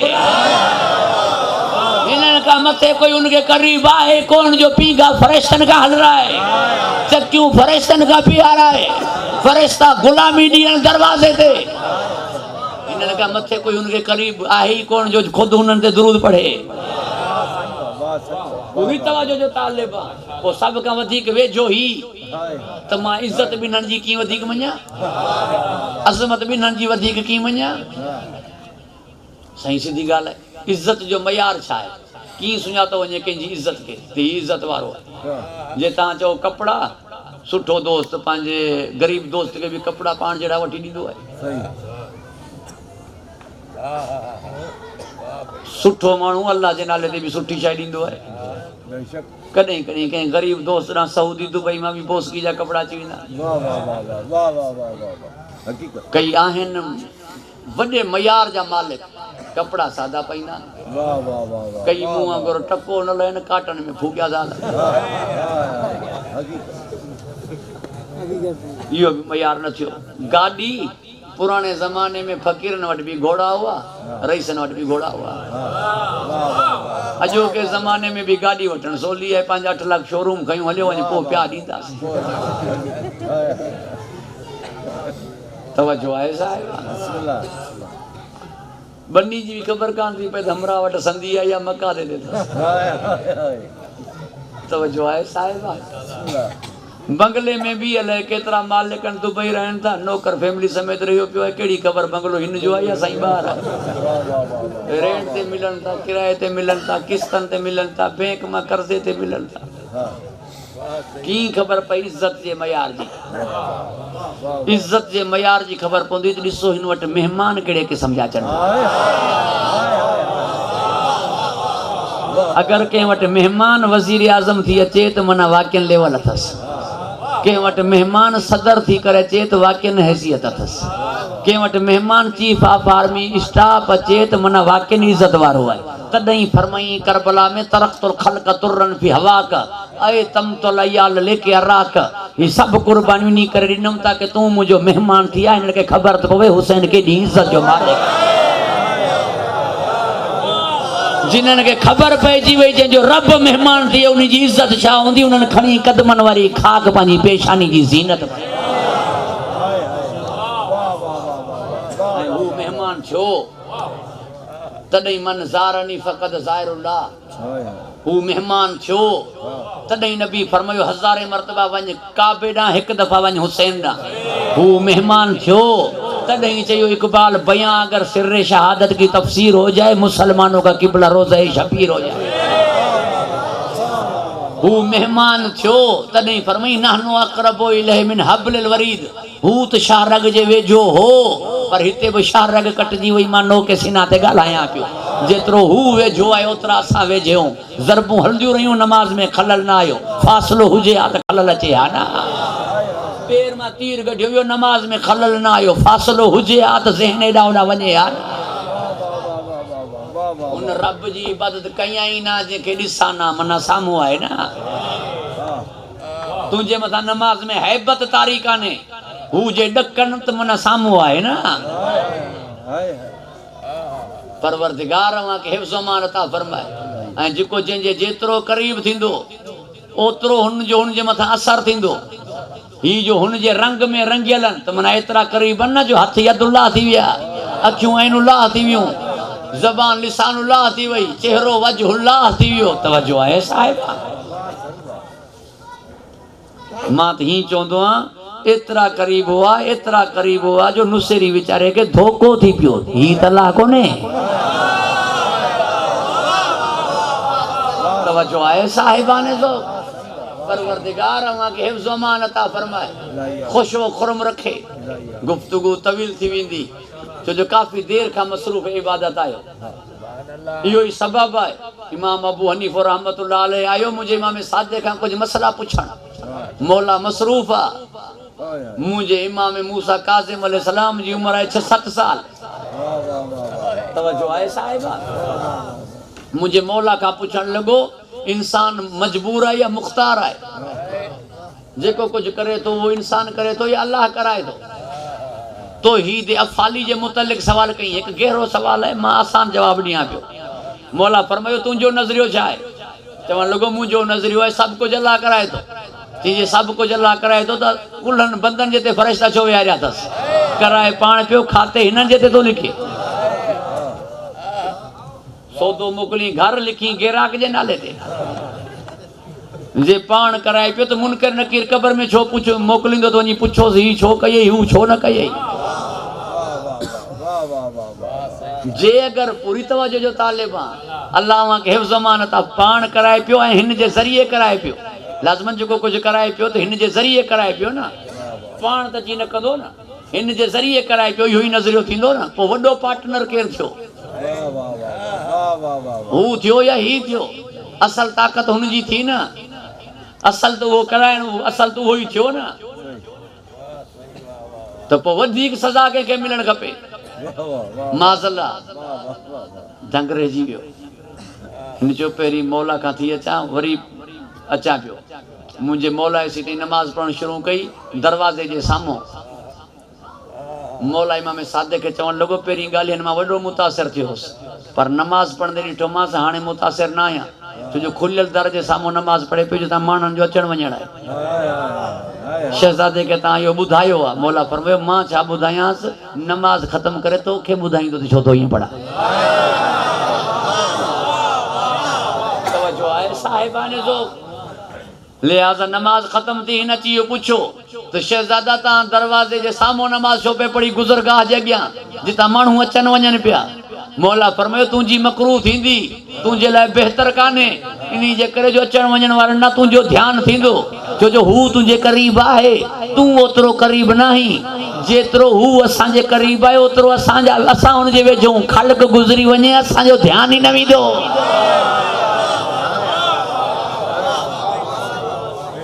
हिननि खां मथे कोई उनखे करीब आहे कोन जो पींघा फ़रिश्तनि खां हलराए चकियूं फ़रिश्तनि खां पीआराए फ़रिश्ता ग़ुलामी ॾियनि दरवाज़े ते हिननि खां मथे कोई उनखे करीब आहे ई कोन जो ख़ुदि हुननि ते दुरूद पढ़े पूरी तवजो जो तालिब पोइ सभ खां वधीक वेझो ही त मां इज़त बि हिननि जी कीअं वधीक मञा अज़मत बि हिननि जी वधीक कीअं मञा सही सिधी ॻाल्हि आहे इज़त जो मयार छा आहे कीअं सुञातो वञे कंहिंजी इज़त खे त हीउ इज़त वारो आहे जे तव्हां चओ कपिड़ा सुठो दोस्त पंहिंजे ग़रीब दोस्त खे बि कपिड़ा पाण जहिड़ा वठी ॾींदो आहे सुठो माण्हू अल्लाह जे नाले ते बि सुठी शइ ॾींदो आहे कॾहिं कॾहिं कंहिं ग़रीब दोस्त ॾांहुं सऊदी दुबई मां बि बोसकी जा कपिड़ा अची वेंदा कई आहिनि वॾे मयार जा मालिक कपिड़ा सादा पाईंदा कई मूं वांगुरु टको न लहनि काटन में फूकिया था इहो बि मयार न थियो गाॾी पुराने ज़माने में फ़कीरनि वटि बि घोड़ा हुआ रईसनि वटि बि घोड़ा हुआ अॼोके ज़माने में बि गाॾी वठणु सवली आहे 5-8 लाख शोरूम कयूं हलियो वञे पोइ पिया ॾींदासीं तवजो आहे साहिब बन्नी जी भी खबर कान थी पे हमरा वट संधी है या मक्का दे देता तवज्जो है साहिबा बंगले में भी अलाए केतरा मालिकन दुबई रहन था नौकर फैमिली समेत रहियो पियो है केड़ी खबर बंगलो हिन जो है या साईं बाहर है रेंट ते मिलन था किराए ते मिलन था किस्तन ते मिलन था बैंक में कर्जे ते मिलन था की खबर पई इज्जत जे मयार जी खबर पवंदी त ॾिसो हिन वटि मेहमान कहिड़े क़िस्म जा अचनि अगरि कंहिं वटि मेहमान वज़ीर आज़म थी अचे त माना वाकियन लेवल अथसि कंहिं वटि मेहमान सदर थी करे अचे त वाकियन हैसियत अथसि कंहिं वटि मेहमान चीफ ऑफ आर्मी स्टाफ अचे त माना वाकियन इज़त वारो आहे तॾहिं फरमाई करबला में तरक़्तुल ख़ल्क़ तुर्रन फी हवाक ऐं तमतुल अयाल लेके अराक ही सभु क़ुर्बानियूं नी करे ॾिनमि ताकी तूं मुंहिंजो मेहमान थी आहे हिन खे ख़बर त पवे हुसैन केॾी इज़त जो मालिक जिन्हनि खे ख़बर पइजी वई जंहिंजो रब मेहमान थी उन जी इज़त छा हूंदी उन्हनि खणी कदमनि वारी खाक पंहिंजी पेशानी जी ज़ीनत हू मेहमान छो तॾहिं मन ज़ारनी फ़क़द ज़ाहिरुल्लाह हू मेहमान छो तॾहिं नबी फरमायो 1000 मरतबा वञ काबे ॾांहुं हिकु दफ़ा वञ हुसैन ॾांहुं हू मेहमान छो तॾहिं चयो इक़बाल बयां अगर सिर्रे शहादत की तफसीर हो जाए मुसलमानों का किबला रोज़ा शबीर हो जाए हू मेहमान थियो तॾहिं फरमाई नहनु अक़रबु इलैहि मिन हब्लिल वरीद। हू त शाहरग जे वेझो हो पर हिते बि शाहरग कटजी वई। मां नो के सिना ते ॻाल्हायां पियो। जेतिरो हू वेझो आहे ओतिरा असां वेझे आहियूं। ज़रबूं हलंदियूं रहियूं नमाज़ में खलल न आयो। फ़ासिलो हुजे हा त खलल अचे हा न। पेर मां तीर कढियो वियो नमाज़ में खलल न आयो। फ़ासिलो हुजे हा त ज़हन हेॾां होॾां वञे हा न। उन रब जी इबादत कयई ना जंहिंखे ॾिसां ना माना साम्हूं आहे न। तुंहिंजे मथां नमाज़ में हैबत तारी कान्हे। हू जे ॾकनि त माना साम्हूं आहे न। परवरदिगार खे हिफ्ज़ अमान अता फरमाए। ऐं जेको जंहिंजे जेतिरो क़रीब थींदो ओतिरो हुनजे मथां असरु थींदो। ही जो हुनजे रंग में रंगियल आहिनि त माना एतिरा क़रीब आहिनि न जो हथ यदुल्लाह थी विया, अखियूं ऐनुल्लाह थी वियूं, ज़बान लिसानुल्लाह थी वई, चेहरो वजहुल्लाह थी वियो। तवजो आहे साहिबा। मां त हीअं चवंदो आहियां एतिरा क़रीब हुआ जो नुसेरी वीचारे खे धोखो थी पियो। ही त अल्लाह कोन्हे। तवजो आहे साहिबाने जो। परवरदिगार खे हिफ्ज़ अमान अता फरमाए, खुशो खुरम रखे। गुफ्तगू तवील थी वेंदी छो जो काफ़ी देर खां मसरूफ़ इबादत आयो। इहो ई सबब आहे इमाम अबू हनीफ़ रहमतुल्लाह अलैह आयो मुंहिंजे इमाम सादिक़ खां कुझु मसला पुछण। मौला मसरूफ़ आहे। मुंहिंजे इमाम मूसा काज़िम अलैहिस्सलाम जी उमिरि आहे 6-7 साल। तवजो आहे साहिबा। मुंहिंजे मौला खां पुछण लॻो इंसान मजबूर आहे या मुख़्तार आहे? जेको कुझु करे थो उहो इंसान करे थो या अल्लाह कराए थो? तो ही दे अफ़ाली जे मुतलिक़ सवाल कई। एक गहरो सवाल है, मां आसान जवाब ॾियां पियो। मौला फरमायो तुंहिंजो नज़रियो छा आहे? चवण लॻो मुंहिंजो नज़रियो आहे सभु कुझु अल्लाह कराए थो। चई सभु कुझु अल्लाह कराए थो त कुल्हनि बंदनि जे ते फ़रिश्ता छो विहारिया अथसि? कराए पाण पियो, खाते हिननि जे ते थो लिखे। सौदो मोकिली घर लिखी गिराक जे नाले ते। जे पाण कराए पियो त मुनकर नकीर क़बर में छो पुछो मोकिलींदो त वञी पुछोसि ही छो कयई हू छो न कयई। जे अगर पूरी तवज्जो जो तालिब अल्लाह खे हिफ्ज़ अमान अता पाण कराए पियो ऐं हिन जे ज़रिए कराए पियो। लाज़मन जेको कुझु कराए पियो त हिन जे ज़रिए कराए पियो न। पाण त जी न कंदो न, हिन जे ज़रिए कराए पियो। इहो ई नज़रियो थींदो न। पोइ वॾो पार्टनर केरु थियो? हू थियो या ही थियो? असल ताक़त हुनजी थी न। असल त उहो कराइण, असल त उहो ई थियो न। त पोइ वधीक सज़ा कंहिंखे मिलणु खपे। माज़ल्ला दंग रहिजी वियो। हिन चयो पहिरीं मौला खां थी अचां वरी अचां पियो। मुंहिंजे मौला जी सीटी नमाज़ पढ़णु शुरू कई दरवाज़े जे साम्हूं। मौला इमाम सादिक़ खे चवणु लॻो पहिरीं ॻाल्हि हिन मां वॾो मुतासिर थियो होसि पर नमाज़ पढ़ंदे ॾिठोमांसि हाणे मुतासिर न आहियां छो जो खुलियल दर जे साम्हूं नमाज़ पढ़े पियो जो माण्हुनि जो अचणु वञणु आहे। शहज़ादे खे तव्हां इहो ॿुधायो आहे? मौला फरमायो मां छा ॿुधायांसि? नमाज़ ख़तमु करे तोखे ॿुधाईंदो त छो थो ईअं पढ़ा। तवज्जो आहे साहिबाने जो। लिहाज़ा नमाज ख़त्म थी हिन अची इहो पुछो त शहज़ादा तव्हां दरवाज़े जे साम्हूं नमाज़ छो पे पढ़ी गुज़रगाह जे अॻियां जितां माण्हू अचनि वञनि पिया? मौला फरमायो तुंहिंजी मकरूह थींदी, तुंहिंजे लाइ बहितर कान्हे। इन जे करे जो अचण वञण वारनि न तुंहिंजो ध्यानु थींदो छो जो हू तुंहिंजे क़रीब आहे, तूं ओतिरो क़रीब न आहीं। जेतिरो हू असांजे क़रीब आहे ओतिरो असां हुनजे वेझो ख़ल्क़ गुज़री वञे असांजो ध्यानु ई न वेंदो।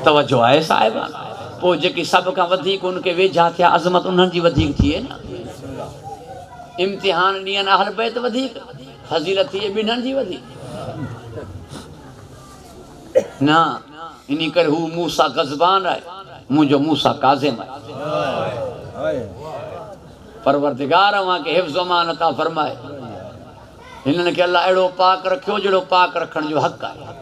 तवज्जो आहे साहिबा। पोइ जेकी सभ खां वधीक उनखे वेझा थिया अज़मत उन्हनि जी वधीक थिए न। इम्तिहान ॾियनि अहल बैत वधीक, फज़ीलत थिए ॿिन्हनि जी वधीक न। इन करे हू मूसा गज़बान आहे, मुंहिंजो मूसा काज़िम आहे। परवरदिगार खे हिफ्ज़ अमान अता फरमाए। हिननि खे अल्लाह अहिड़ो पाक रखियो जहिड़ो पाक रखण जो हक़ आहे।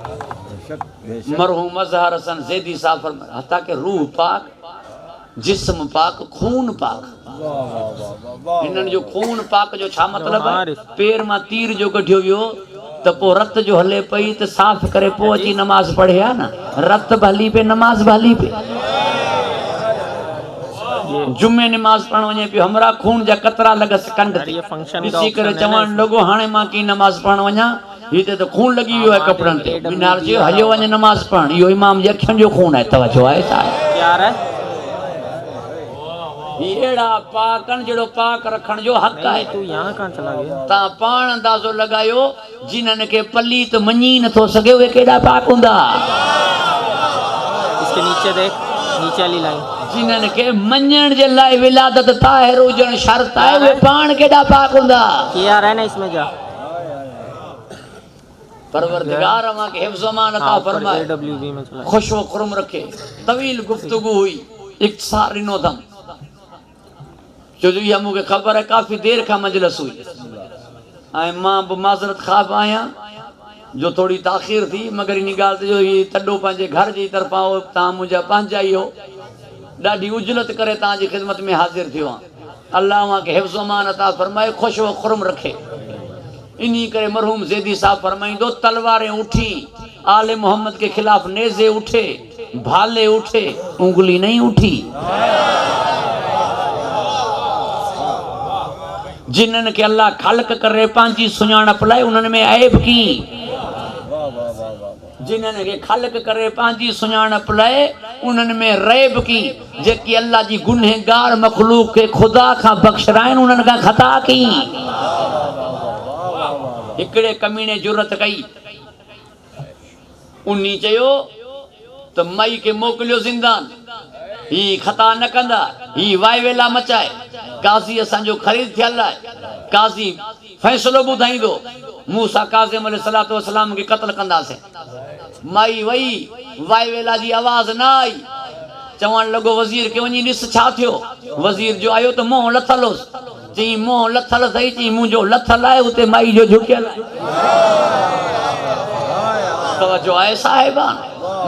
मरहूम अज़हर हसन ज़ैदी साहब फरमाए हता के रूह पाक, जिस्म पाक, खून पाक। हिननि जो खून पाक जो छा मतिलबु आहे? पेर मां तीर जो कढियो वियो त पोइ रत जो हले पई त साफ़ करे पोइ अची नमाज़ पढ़े हा न। रत बि हली पई, नमाज़ बि हली पई। जुमे नमाज़ पढ़ण वञे पियो, हमरा खून जा कतरा लॻसि कंड ते। ॾिसी करे चवणु लॻो हाणे मां कीअं नमाज़ पढ़ण वञा? हिते तो खून लगी वियो है कपड़न ते मीनार जो हलियो वने नमाज पढ़न यो इमाम जे अखियन जो खून है तवज्जो है सा यार है एड़ा पाकन जेड़ो पाक रखण जो हक है। तू यहाँ कहाँ चला गया? ता पाण अंदाजो लगायो जिनन के पलीत मञी न थो सके वे केड़ा पाक हुंदा। इसके नीचे देख, नीचे वाली लाइन। जिनन के मञण जे लाए विलादत ताहिर हुजण शर्त है वे पाण केड़ा पाक हुंदा। किया रहा है ना इसमें जा। परवरदिगार अमा के हिफ्ज़ अमान अता फरमाए, AWB में चला। खुश व खुरम रखे। तवील गुफ्तगू हुई, इख्तिसार इनो दम। जो ये मुझे खबर है काफी देर का मजलिस हुई। आए मां बि माज़रत ख़्वाह आया जो थोड़ी ताख़ीर थी मगर इन गाल जो ये तड्डो पंहिंजे घर जी तरफा हो ता मुझे पंहिंजा ही हो ॾाढी उजलत करे ता जी खिदमत में हाजिर थियो अल्लाह वहां के हिफ्ज़ अमान अता फरमाए, खुश व खुरम रखे। इन्हीं करे मरहूम ज़ैदी साहब फरमाइंदो तलवारें उठी आले मोहम्मद के खिलाफ नेज़े उठे भाले उठे उंगली नहीं उठी। जिन्हन के अल्लाह खलक करे पांची सुञाणप लाए उन्हनि में ऐब की। जिन्हन के खलक करे पांची सुञाणप लाए उन्हनि में रैब की। जेकी अल्लाह जी गुनहगार मखलूक के खुदा खां बख्शराइन उन्हनि खां खता की। हिकड़े कमीने जुरत कई उन्हीं चयो तो मई के मोकलियो ज़िंदान ही खता न कंदा ही वाई वेला मचाए। काज़ी असांजो ख़रीद थियल आहे, काज़ी फ़ैसिलो ॿुधाईंदो मूसा काज़िम अलैहिस्सलातु वस्सलाम खे क़त्ल कंदासीं। माई वई वाई वेला जी आवाज़ न आई। चवण लॻो वज़ीर खे वञी ॾिस छा थियो। वज़ीर जो आयो त मुंहुं लथल होसि। चई मुंहुं लथल अथई। चई मुंहिंजो लथल आहे उते माई जो झुकियल आहे। तवज्जो आहे साहिबान।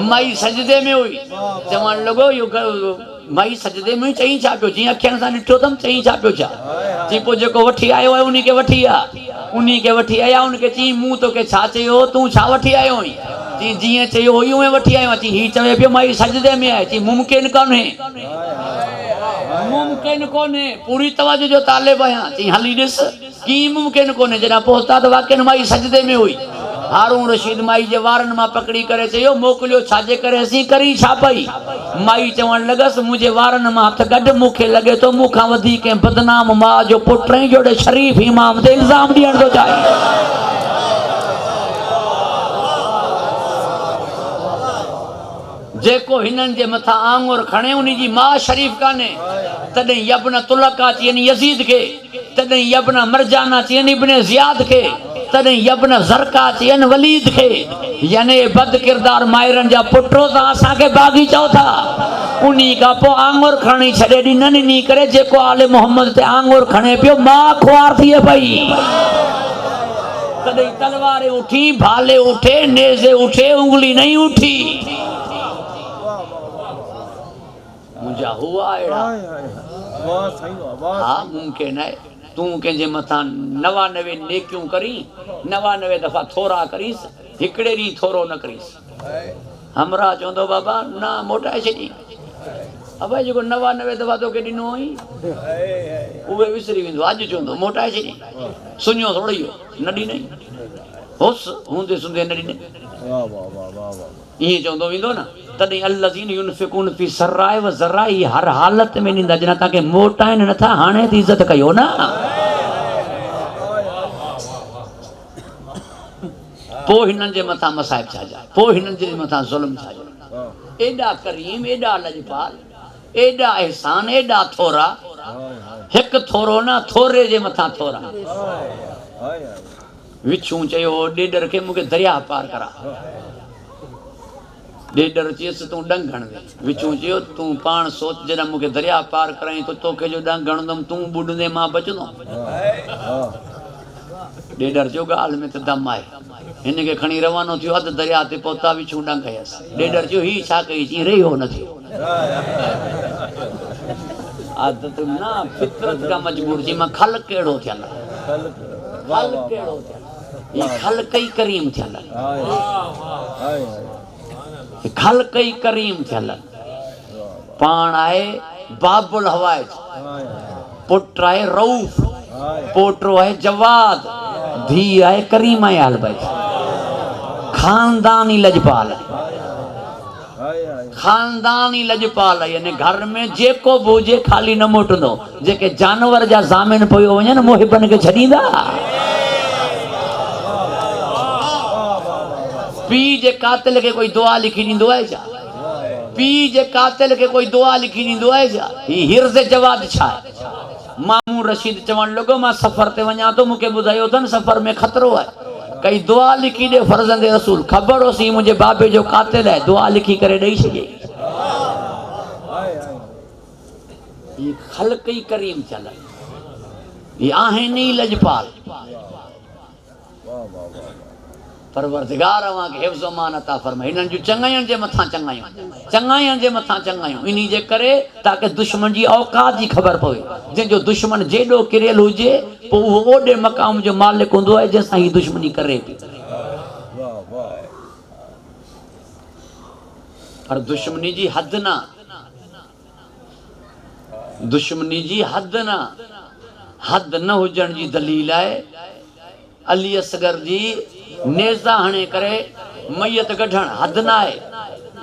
माई सजदे में हुई। चवण लॻो इहो माई सजदे में चई छा पियो। जीअं अखियुनि सां ॾिठो अथमि चई छा पियो छा। चई पोइ जेको वठी आयो आहे उन खे वठी आ। उन खे वठी आया उनखे चई मूं तोखे छा चयो तूं छा वठी आयो हुई। चई जीअं चयो हुई उहे वठी आयो आहियां। चई हीउ चवे पियो माई सजदे में आहे। चई मुमकिन कोन्हे, मुमकिन कोन्हे। पूरी तवज्जो जो तालिब आहियां। चई हली ॾिस कीअं मुमकिन कोन्हे। जॾहिं पहुता त वाक़ई माई सजदे में हुई। हारून रशीद माई जे वारनि मां पकड़ी करे चयो मोकिलियो छाजे करे असीं करी छा पई। माई चवण लॻसि मुंहिंजे वारनि मां हथ गॾु मूंखे लॻे थो मूंखां वधीक बदनाम मां जो पुट ऐं जोड़े शरीफ़ इमाम ते इल्ज़ाम ॾियण थो चाहे। जेको हिननि जे मथां आंगुर खणे उन जी मां शरीफ़ कान्हे। तॾहिं यबन तुलका चयनि यज़ीद खे, तॾहिं यबन मरजाना चयनि इब्न ज़ियाद खे, तॾहिं यबन ज़रका चयनि वलीद खे। यानी बद किरदार माहिरनि जा पुटो तव्हां असांखे बाग़ी चओ था। उन खां पोइ आंगुर खणी छॾे ॾिननि। इन करे जेको आले मोहम्मद ते आंगुर खणे पियो मां खुआर थिए पई। तॾहिं तलवारें उठी भाले उठे नेज़े उठे उंगली नहीं उठी। मुंहिंजा हुआ अहिड़ा हा मुमकिन आहे। तूं कंहिंजे मथां 99 नेकियूं करी 99 दफ़ा थोरा करीस हिकिड़े ॾींहुं थोरो न करीस। हमरा चवंदो बाबा न मोटाए छॾी। अबे जेको 99 दफ़ा तोखे ॾिनो हुई उहे विसरी वेंदो। अॼु चवंदो मोटाए छॾी। सुञो थोरो इहो न ॾिनई होसि हूंदे सुंदे न ॾिनई ईअं चवंदो वेंदो न। तॾहिं अल्लज़ीन युनफ़िक़ून फ़ी सर्राए व ज़र्राए हर हालत में ॾींदा। जना तव्हांखे मोटाइनि नथा हाणे त इज़त कयो न। पोइ हिननि जे मथां मसाइब छा जा, पोइ हिननि जे मथां ज़ुल्म छा जा। एॾा करीम एॾा लजपाल एॾा एहसान एॾा थोरा। हिकु थोरो न थोरे जे मथां थोरा। विछूं चयो ॾेडर खे मूंखे दरिया पार करा। ॾेडर चयसि तूं डंग हणंदे। विछूं चयो तूं पाण सोच जॾहिं मूंखे दरिया पार कराई त तोखे जो डंग हणंदुमि तूं ॿुॾंदे मां बचंदुमि। ॾेडर चयो ॻाल्हि में त दम आहे। हिन खे खणी रवानो थियो अधु दरिया ते पहुता। विछूं डंग हयसि। ॾेडर चयो हीउ छा कई। चई रहियो न थियो। आदत न फितरत का मजबूर। जी मां खल कहिड़ो थियल खल कहिड़ो थियल ही खल कई करीम थियल खल कई करीम थियल। पाण आहे बाबुल हवाइज पुट आहे रऊफ़ पोटो आहे जवाद धी आहे करीमा आल भाई। खानदानी लजपाल है, खानदानी लजपाल है। यानी घर में जेको बोझे खाली न मोटंदो। जेके जानवर जा जामिन पयो वने न मोहिबन के छडींदा। पी जे कातिल के कोई दुआ लिखी दींदो है छा? पी जे कातिल के कोई दुआ लिखी दींदो है छा? ही हिर्ज़ जवाद छा है? मामू रशीद चवण लॻो मां सफ़र ते वञा तो मूंखे ॿुधायो अथनि सफ़र में ख़तरो है, कई दुआ लिखी दे फर्ज़ंदे रसूल। ख़बर होसी मुंहिंजे बाबे जो कातिल है, दुआ लिखी करे ॾेई छॾे। ये ख़ल्क़ ई करीम चल, ये आहिनि ई लजपाल। परवरदिगार अवां खे हिफ्ज़ अमान अता फरमाए। हिननि जूं चङाइनि जे मथां चङाइयूं, चङाइनि जे मथां चङाइयूं, इन्ही जे करे ताकि दुश्मन जी औकात जी ख़बर पवे। जंहिंजो दुश्मन जेॾो किरियल हुजे पोइ उहो ओॾे मक़ाम जो मालिक हूंदो आहे जंहिंसां ही दुश्मनी करे थी। पर दुश्मनी जी हद ना, दुश्मनी जी हद ना, हद न हुजण जी दलील आहे अली असगर जी नेज़ा हणे करे मैयत कढण हद न आहे।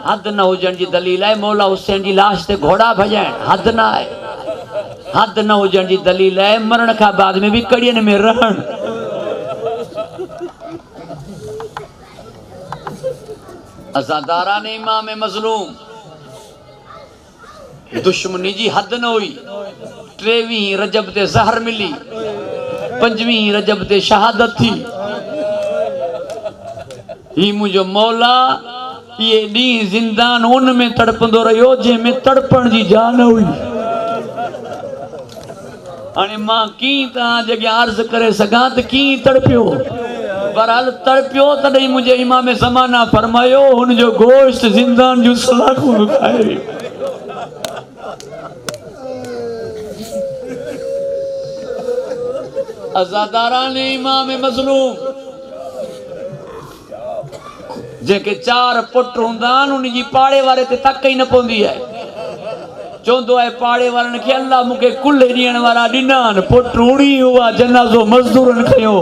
हद न हुजण जी दलील आहे मौला हुसैन जी लाश ते घोड़ा भॼाइण हद न आहे। हद न हुजण जी दलील आहे मरण खां बाद में भी कड़ियन में रहण। अज़ादारान इमाम मज़लूम दुश्मनी जी हद न हुई। 23 रजब ते ज़हर मिली, 25 रजब ते शहादत थी। ही मुझो मौला ये ॾींहुं ज़िंदान उन में तड़पंदो रहियो जंहिंमें तड़पण जी जान हुई। हाणे मां कीअं तव्हां जॻह अर्ज़ करे सघां त कीअं तड़पियो। बहरहाल तड़पियो तॾहिं मुंहिंजे इमाम ज़माना फरमायो हुनजो गोश्त ज़िंदान जूं सलाखूं खाए। अज़ादारान इमाम मज़लूम जेके 4 पुट हूंदा आहिनि उन जी पाड़े वारे ते तक ई न पवंदी आहे। चवंदो आहे पाड़े वारनि खे अल्लाह मूंखे कुल ॾियण वारा ॾिना आहिनि, पुट उड़ी हुआ जनाज़ो मज़दूरनि खयो।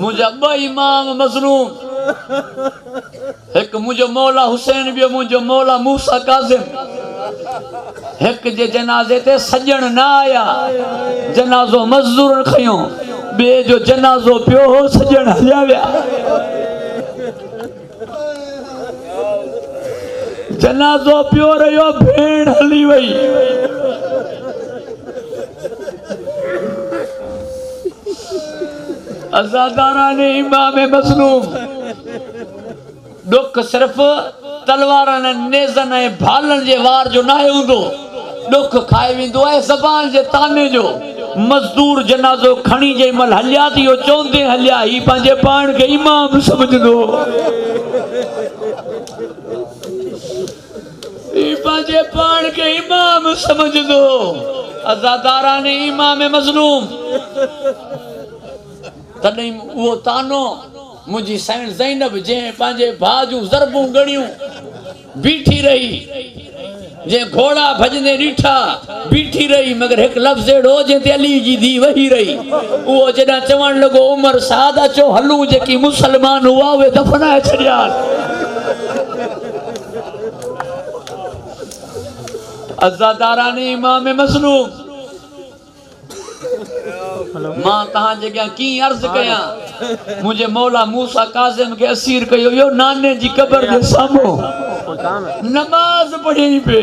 मुंहिंजा 2 इमाम मज़लूम, हिकु मुंहिंजो मौला हुसैन, ॿियो मुंहिंजो मौला मूसा काज़िम। हिक जे जनाज़े ते सजण न आया, जनाज़ो मज़दूरनि खयो। ॿिए जो जनाज़ो पियो हो, सजण हलिया विया। जनाज़ो पियो रहियो, भेण हली वई। अज़ादारान इमाम मज़लूम दुख सिर्फ तलवारनि नेज़नि ऐं भालनि जे वार जो न हूंदो, दुख खाए वेंदो आहे ज़बान जे ताने जो। मज़दूर जनाज़ो खणी जंहिं महिल हलिया थी इहो चवंदे हलिया ही पंहिंजे पाण खे इमाम सम्झंदो, ही पंहिंजे पाण खे इमाम सम्झंदो। अज़ादारान इमाम मज़लूम तॾहिं उहो तानो मुंहिंजी साइण ज़ैनब जंहिं पंहिंजे भाउ जूं ज़रबूं ॻणियूं बीठी रही, जंहिं घोड़ा भॼंदे ॾिठा बीठी रही, मगर हिकु लफ़्ज़ अहिड़ो जंहिं ते अली जी धी वही रही। उहो जॾहिं चवणु लॻो उमर साद अचो हलूं, जेकी मुसलमान हुआ उहे दफ़नाए छॾिया। अज़ादारान इमाम मज़लूम मां तहां जॻह कीअं अर्ज़ कयां। मुंहिंजे मौला मूसा काज़िम खे असीर कयो वियो नाने जी क़बर जे साम्हूं। नमाज़ पढ़ी पे,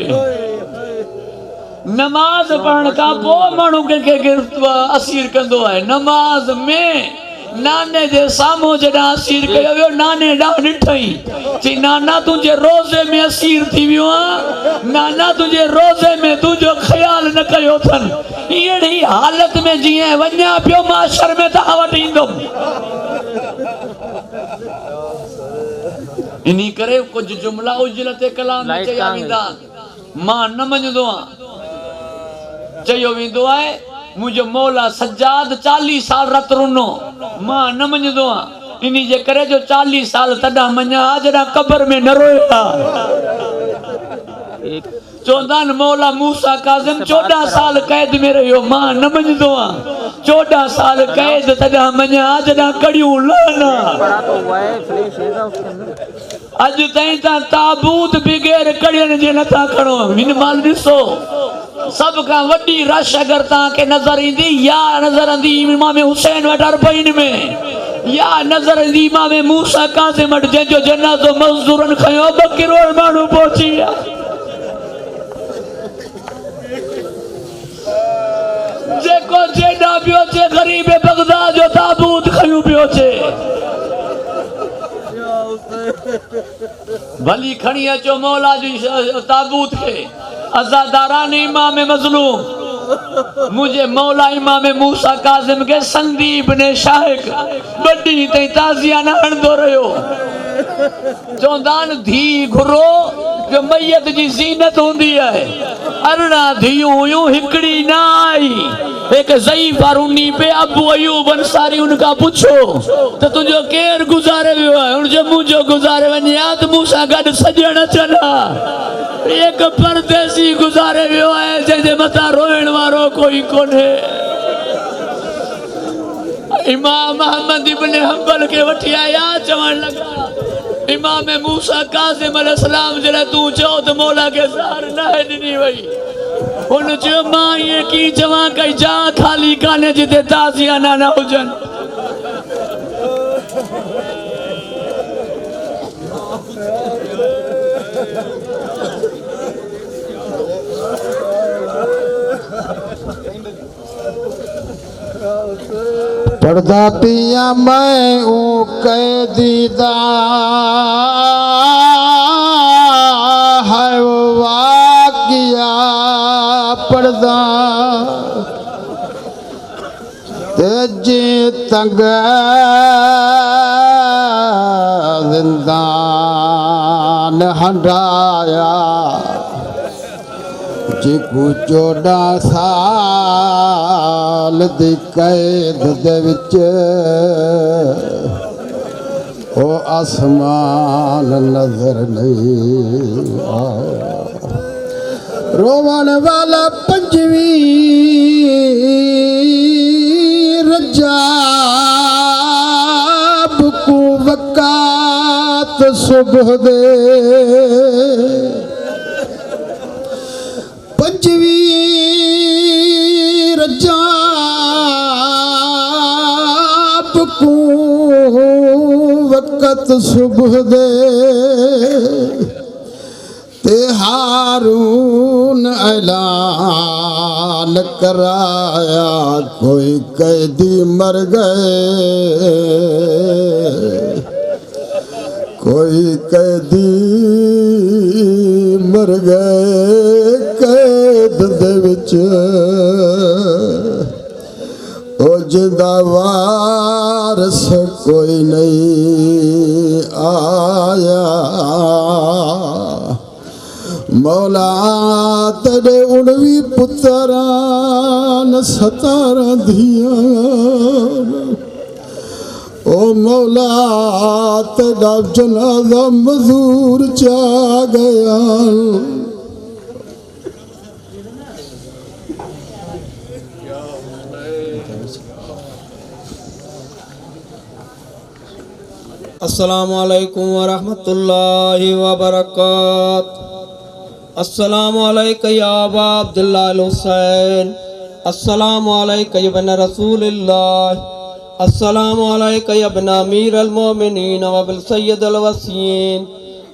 नमाज़ पढ़ण खां पोइ माण्हू कंहिंखे असीर कंदो आहे। नमाज़ में नाने जे साम्हूं जॾहिं असीर कयो वियो, नाने ॾांहुं ॾिठई, चई नाना तुंहिंजे रोज़े में असीर थी वियो आहे, नाना तुंहिंजे रोज़े में तुंहिंजो ख़्यालु न कयो अथनि। अहिड़ी हालत में जीअं वञा पियो माशर में तव्हां वटि ईंदुमि। इन्ही करे कुझु जुमिला उजल ते कलाम में चया वेंदा, मां न मञंदो आहियां। चयो वेंदो आहे मुंहिंजो मौला सज्जाद 40 साल रत रुनो, मां न मञंदो आहियां। इन्ही जे करे जो 40 साल तॾहिं मञा जॾहिं क़बर में न रोया। चौदान मौला मूसा काजिम 14 साल कैद में रहियो मां न मञदो आ 14 साल कैद तॾा मञा जॾा कड़ियूं लाना बड़ा तो हुआ है फ्लैश है ना उसके अंदर अज ताईं ता ताबूत बगैर कड़ियन जे नथा खणो हिन माल ॾिसो सब का वड्डी रश अगर ता के नजर ईंदी या नजर ईंदी इमाम हुसैन वटि अरबईन में या नजर ईंदी इमाम मूसा काजिम वटि जंहिंजो जनाज़ो मज़दूरनि खयो 2 करोड़ माण्हू पहुची विया जेको जेॾा पियो चे गरीब बगदाद जो ताबूत खयूं पियो चे भली खणी अचो मौला जी ताबूत के अज़ादारान इमाम मज़लूम मुझे मौला इमाम मूसा काजिम के संदीप ने शाहिक बड़ी तई ताजिया न हणदो रहियो चौंदान धी घुरो जो मैयत जी ज़ीनत हुंदी है 18 धियूं हुयूं हिकड़ी न आई एक ज़ईफ़ रुनी पे अबू अयूब अंसारी उनका पूछो तो तुझो केर गुजारे वियो है उन जो मुझो गुजारे वन्या तो मूसा गड सजण चला एक परदेसी गुजारे वियो है जंहिंजे मथा रोइण वारो कोई कोन्हे इमाम अहमद इब्न हंबल के वठी आया चवण लगा इमाम मूसा काजिम अलैहिस्सलाम जॾहिं तू चओ त मौला के ज़ार न ॾिनी वई हुन चयो मां ये की चवां कई जा खाली काने जिते ताज़िया न हुजनि पर्दा पिया मैं ऊ कैदीदा है वो वाकिया पर्दा तेजी तंग जिंदान हंडाया जिकू 14 साल दी कैद दे विच ओ आसमान नजर नहीं आया रोवन वाला पंजवी रजाब को वक़्त सुबह दे पंजवी रजाब को वक़्त सुबह दे ते हारून ऐलान कराया कोई कैदी मर गए कोई कैदी मर गए कैद दे विच ओ जिंदा वारस कोई नहीं आया मौला तड़े 19 पुत्रान 17 धिया ओ मौला तेरा जनाजा मजूर चा गया अस्सलामु अलैकुम व रहमतुल्लाहि व बरकातहू। अस्सलामु अलैका या अबा अब्दुल्लाह अल हुसैन, अस्सलामु अलैका या इब्न रसूलिल्लाह, अस्सलामु अलैका या इब्न अमीर अल मोमिनीन व अबुल सय्यद अल वसीन,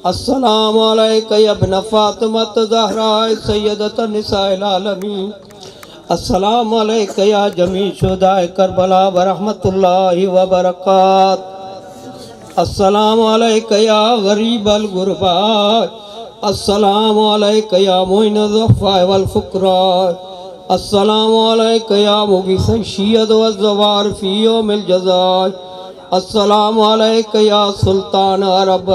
अस्सलामु अलैका या इब्न फातिमा ज़हरा सय्यदत निसाइल आलमीन, अस्सलामु अलैका या जमी शुहदाए करबला व रहमतुल्लाहि व बरकातहू। अस्सलामु अलैका या गरीब अल गुरबा, अस्सलामु अलैका या मुइन ज़फ़ा वल फ़ुक़रा, अस्सलामु अलैका या मुग़ीस शियद व ज़वार फ़ी यौमिल जज़ा, अस्सलामु अलैका या सुल्तान अरब।